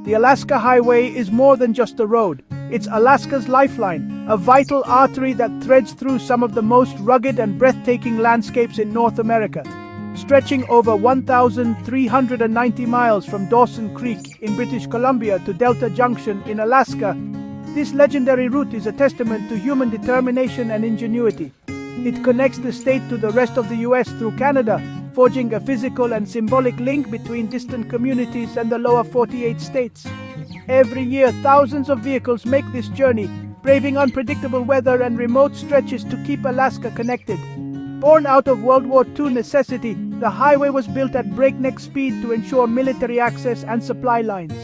The Alaska Highway is more than just a road. It's Alaska's lifeline, a vital artery that threads through some of the most rugged and breathtaking landscapes in North America. Stretching over 1,390 miles from Dawson Creek in British Columbia to Delta Junction in Alaska, this legendary route is a testament to human determination and ingenuity. It connects the state to the rest of the US through Canada, forging a physical and symbolic link between distant communities and the lower 48 states. Every year, thousands of vehicles make this journey, braving unpredictable weather and remote stretches to keep Alaska connected. Born out of World War II necessity, the highway was built at breakneck speed to ensure military access and supply lines.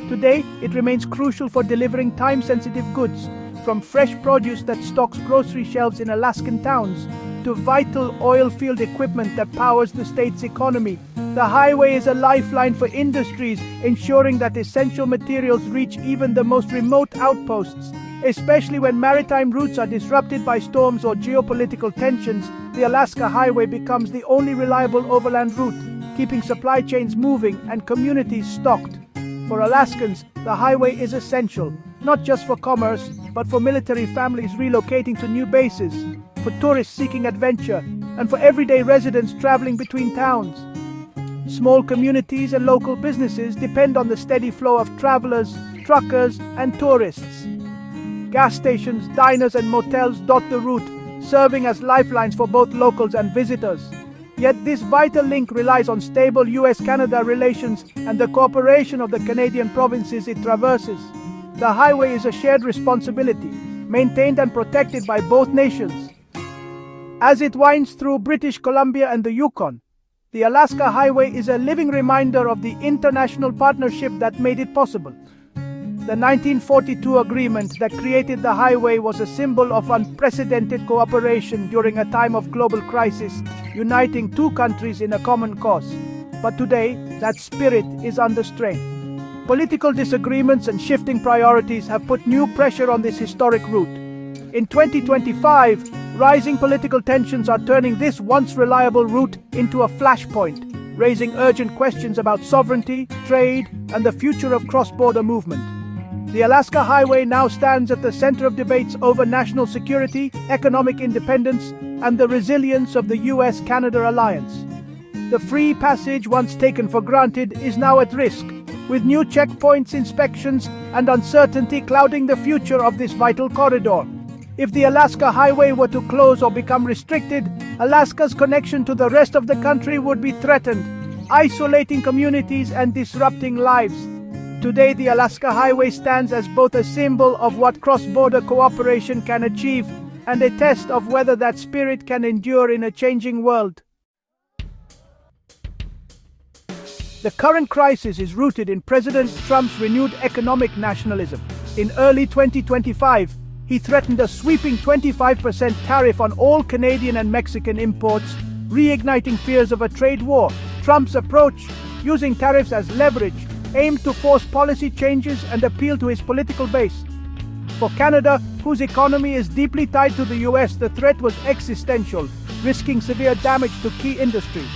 Today, it remains crucial for delivering time-sensitive goods, from fresh produce that stocks grocery shelves in Alaskan towns to vital oil field equipment that powers the state's economy. The highway is a lifeline for industries, ensuring that essential materials reach even the most remote outposts. Especially when maritime routes are disrupted by storms or geopolitical tensions, the Alaska Highway becomes the only reliable overland route, keeping supply chains moving and communities stocked. For Alaskans, the highway is essential, not just for commerce, but for military families relocating to new bases, for tourists seeking adventure, and for everyday residents traveling between towns. Small communities and local businesses depend on the steady flow of travelers, truckers, and tourists. Gas stations, diners, and motels dot the route, serving as lifelines for both locals and visitors. Yet this vital link relies on stable US-Canada relations and the cooperation of the Canadian provinces it traverses. The highway is a shared responsibility, maintained and protected by both nations. As it winds through British Columbia and the Yukon, the Alaska Highway is a living reminder of the international partnership that made it possible. The 1942 agreement that created the highway was a symbol of unprecedented cooperation during a time of global crisis, uniting two countries in a common cause. But today, that spirit is under strain. Political disagreements and shifting priorities have put new pressure on this historic route. In 2025, rising political tensions are turning this once reliable route into a flashpoint, raising urgent questions about sovereignty, trade, and the future of cross-border movement. The Alaska Highway now stands at the center of debates over national security, economic independence, and the resilience of the US-Canada alliance. The free passage once taken for granted is now at risk, with new checkpoints, inspections, and uncertainty clouding the future of this vital corridor. If the Alaska Highway were to close or become restricted, Alaska's connection to the rest of the country would be threatened, isolating communities and disrupting lives. Today, the Alaska Highway stands as both a symbol of what cross-border cooperation can achieve and a test of whether that spirit can endure in a changing world. The current crisis is rooted in President Trump's renewed economic nationalism. In early 2025, he threatened a sweeping 25% tariff on all Canadian and Mexican imports, reigniting fears of a trade war. Trump's approach, using tariffs as leverage, aimed to force policy changes and appeal to his political base. For Canada, whose economy is deeply tied to the US, the threat was existential, risking severe damage to key industries.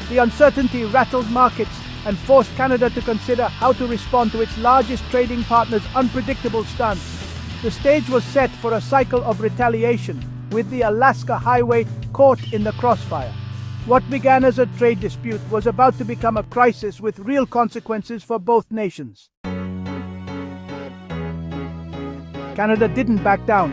The uncertainty rattled markets and forced Canada to consider how to respond to its largest trading partner's unpredictable stance. The stage was set for a cycle of retaliation, with the Alaska Highway caught in the crossfire. What began as a trade dispute was about to become a crisis with real consequences for both nations. Canada didn't back down.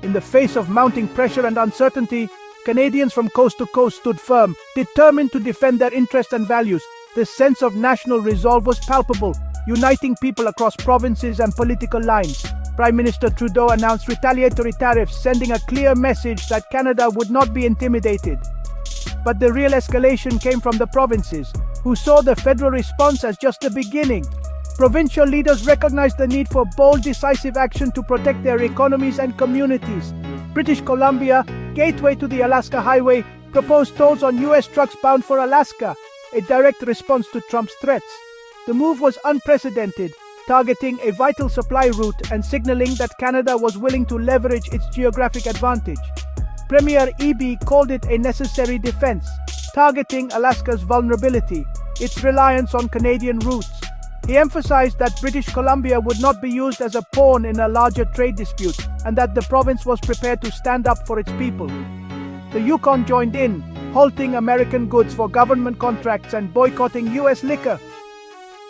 In the face of mounting pressure and uncertainty, Canadians from coast to coast stood firm, determined to defend their interests and values. The sense of national resolve was palpable, uniting people across provinces and political lines. Prime Minister Trudeau announced retaliatory tariffs, sending a clear message that Canada would not be intimidated. But the real escalation came from the provinces, who saw the federal response as just the beginning. Provincial leaders recognized the need for bold, decisive action to protect their economies and communities. British Columbia, gateway to the Alaska Highway, proposed tolls on US trucks bound for Alaska, a direct response to Trump's threats. The move was unprecedented, targeting a vital supply route and signaling that Canada was willing to leverage its geographic advantage. Premier Eby called it a necessary defense, targeting Alaska's vulnerability, its reliance on Canadian routes. He emphasized that British Columbia would not be used as a pawn in a larger trade dispute and that the province was prepared to stand up for its people. The Yukon joined in, halting American goods for government contracts and boycotting U.S. liquor.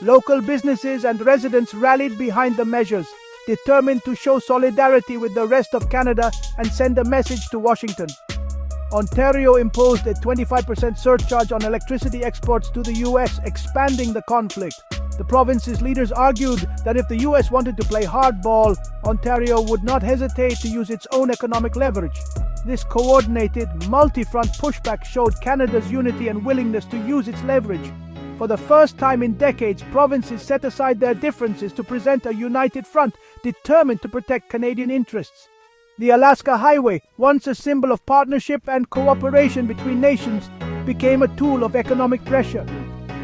Local businesses and residents rallied behind the measures, determined to show solidarity with the rest of Canada and send a message to Washington. Ontario imposed a 25% surcharge on electricity exports to the U.S., expanding the conflict. The province's leaders argued that if the U.S. wanted to play hardball, Ontario would not hesitate to use its own economic leverage. This coordinated, multi-front pushback showed Canada's unity and willingness to use its leverage. For the first time in decades, provinces set aside their differences to present a united front, determined to protect Canadian interests. The Alaska Highway, once a symbol of partnership and cooperation between nations, became a tool of economic pressure.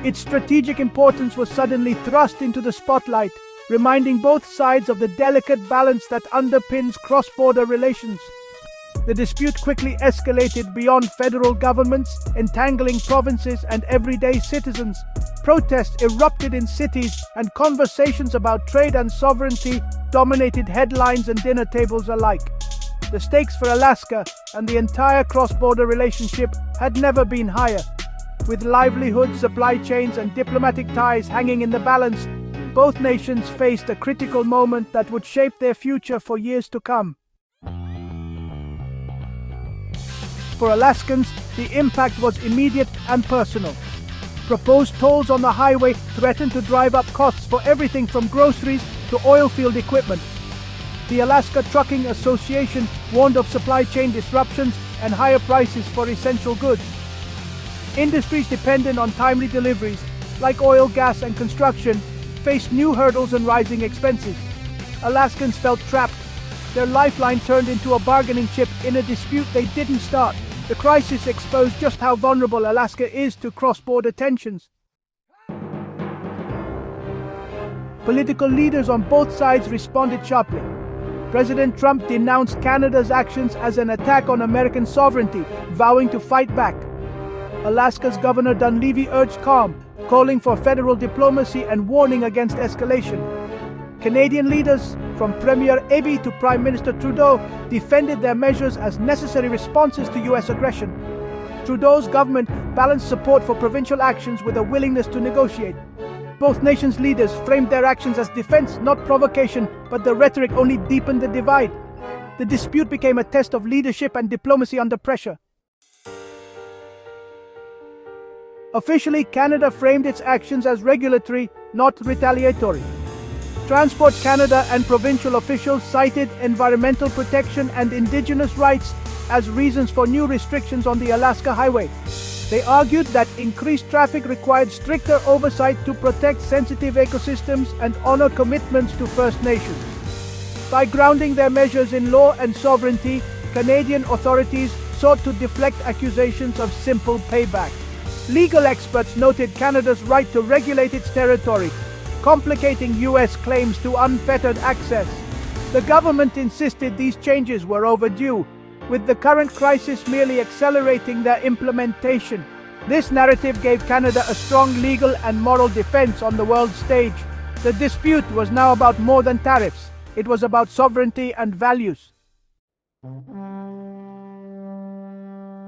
Its strategic importance was suddenly thrust into the spotlight, reminding both sides of the delicate balance that underpins cross-border relations. The dispute quickly escalated beyond federal governments, entangling provinces and everyday citizens. Protests erupted in cities, and conversations about trade and sovereignty dominated headlines and dinner tables alike. The stakes for Alaska and the entire cross-border relationship had never been higher. With livelihoods, supply chains, and diplomatic ties hanging in the balance, both nations faced a critical moment that would shape their future for years to come. For Alaskans, the impact was immediate and personal. Proposed tolls on the highway threatened to drive up costs for everything from groceries to oil field equipment. The Alaska Trucking Association warned of supply chain disruptions and higher prices for essential goods. Industries dependent on timely deliveries, like oil, gas, and construction, faced new hurdles and rising expenses. Alaskans felt trapped. Their lifeline turned into a bargaining chip in a dispute they didn't start. The crisis exposed just how vulnerable Alaska is to cross-border tensions. Political leaders on both sides responded sharply. President Trump denounced Canada's actions as an attack on American sovereignty, vowing to fight back. Alaska's Governor Dunleavy urged calm, calling for federal diplomacy and warning against escalation. Canadian leaders, from Premier Eby to Prime Minister Trudeau, defended their measures as necessary responses to U.S. aggression. Trudeau's government balanced support for provincial actions with a willingness to negotiate. Both nations' leaders framed their actions as defense, not provocation, but the rhetoric only deepened the divide. The dispute became a test of leadership and diplomacy under pressure. Officially, Canada framed its actions as regulatory, not retaliatory. Transport Canada and provincial officials cited environmental protection and Indigenous rights as reasons for new restrictions on the Alaska Highway. They argued that increased traffic required stricter oversight to protect sensitive ecosystems and honor commitments to First Nations. By grounding their measures in law and sovereignty, Canadian authorities sought to deflect accusations of simple payback. Legal experts noted Canada's right to regulate its territory, complicating U.S. claims to unfettered access. The government insisted these changes were overdue, with the current crisis merely accelerating their implementation. This narrative gave Canada a strong legal and moral defense on the world stage. The dispute was now about more than tariffs. It was about sovereignty and values.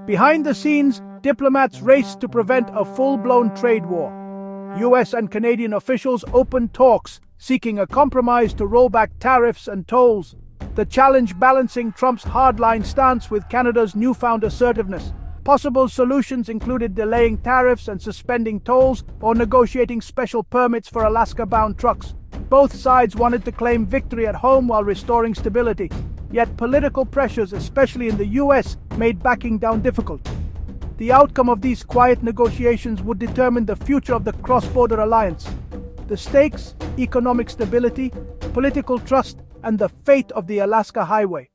Behind the scenes, diplomats raced to prevent a full-blown trade war. U.S. and Canadian officials opened talks, seeking a compromise to roll back tariffs and tolls. The challenge balancing Trump's hardline stance with Canada's newfound assertiveness. Possible solutions included delaying tariffs and suspending tolls, or negotiating special permits for Alaska-bound trucks. Both sides wanted to claim victory at home while restoring stability. Yet political pressures, especially in the U.S., made backing down difficult. The outcome of these quiet negotiations would determine the future of the cross-border alliance. The stakes: economic stability, political trust, and the fate of the Alaska Highway.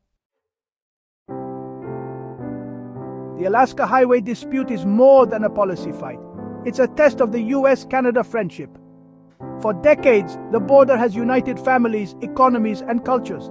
The Alaska Highway dispute is more than a policy fight. It's a test of the U.S.-Canada friendship. For decades, the border has united families, economies, and cultures.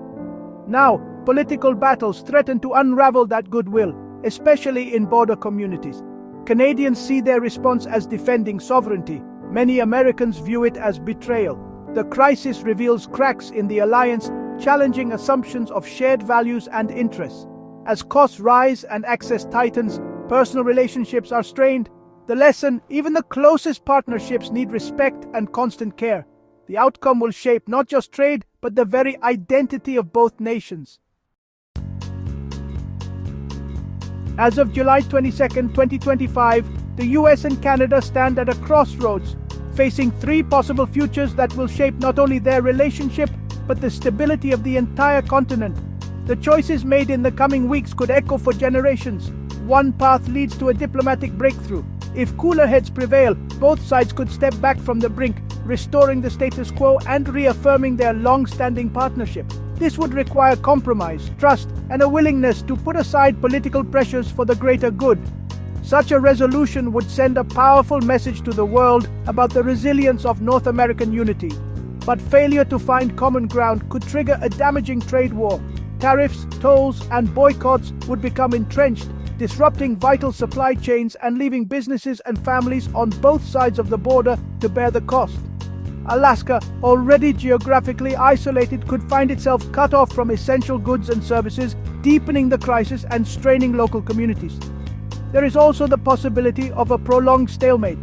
Now, political battles threaten to unravel that goodwill, especially in border communities. Canadians see their response as defending sovereignty. Many Americans view it as betrayal. The crisis reveals cracks in the alliance, challenging assumptions of shared values and interests. As costs rise and access tightens, personal relationships are strained. The lesson: even the closest partnerships need respect and constant care. The outcome will shape not just trade, but the very identity of both nations. As of July 22, 2025, the US and Canada stand at a crossroads, facing three possible futures that will shape not only their relationship, but the stability of the entire continent. The choices made in the coming weeks could echo for generations. One path leads to a diplomatic breakthrough. If cooler heads prevail, both sides could step back from the brink, restoring the status quo and reaffirming their long-standing partnership. This would require compromise, trust, and a willingness to put aside political pressures for the greater good. Such a resolution would send a powerful message to the world about the resilience of North American unity. But failure to find common ground could trigger a damaging trade war. Tariffs, tolls, and boycotts would become entrenched, disrupting vital supply chains and leaving businesses and families on both sides of the border to bear the cost. Alaska, already geographically isolated, could find itself cut off from essential goods and services, deepening the crisis and straining local communities. There is also the possibility of a prolonged stalemate.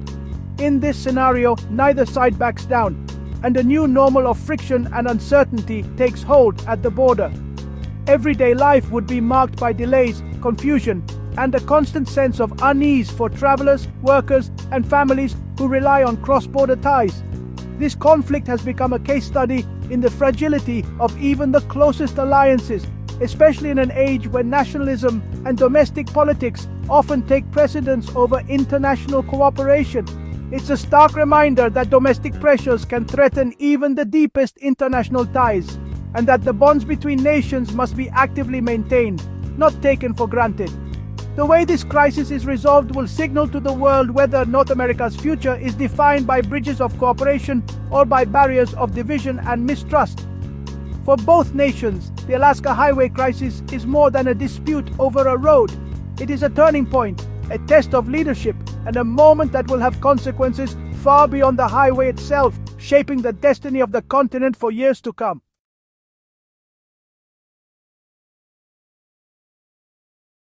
In this scenario, neither side backs down, and a new normal of friction and uncertainty takes hold at the border. Everyday life would be marked by delays, confusion, and a constant sense of unease for travelers, workers, and families who rely on cross-border ties. This conflict has become a case study in the fragility of even the closest alliances, especially in an age when nationalism and domestic politics often take precedence over international cooperation. It's a stark reminder that domestic pressures can threaten even the deepest international ties, and that the bonds between nations must be actively maintained, not taken for granted. The way this crisis is resolved will signal to the world whether North America's future is defined by bridges of cooperation or by barriers of division and mistrust. For both nations, the Alaska Highway crisis is more than a dispute over a road. It is a turning point, a test of leadership, and a moment that will have consequences far beyond the highway itself, shaping the destiny of the continent for years to come.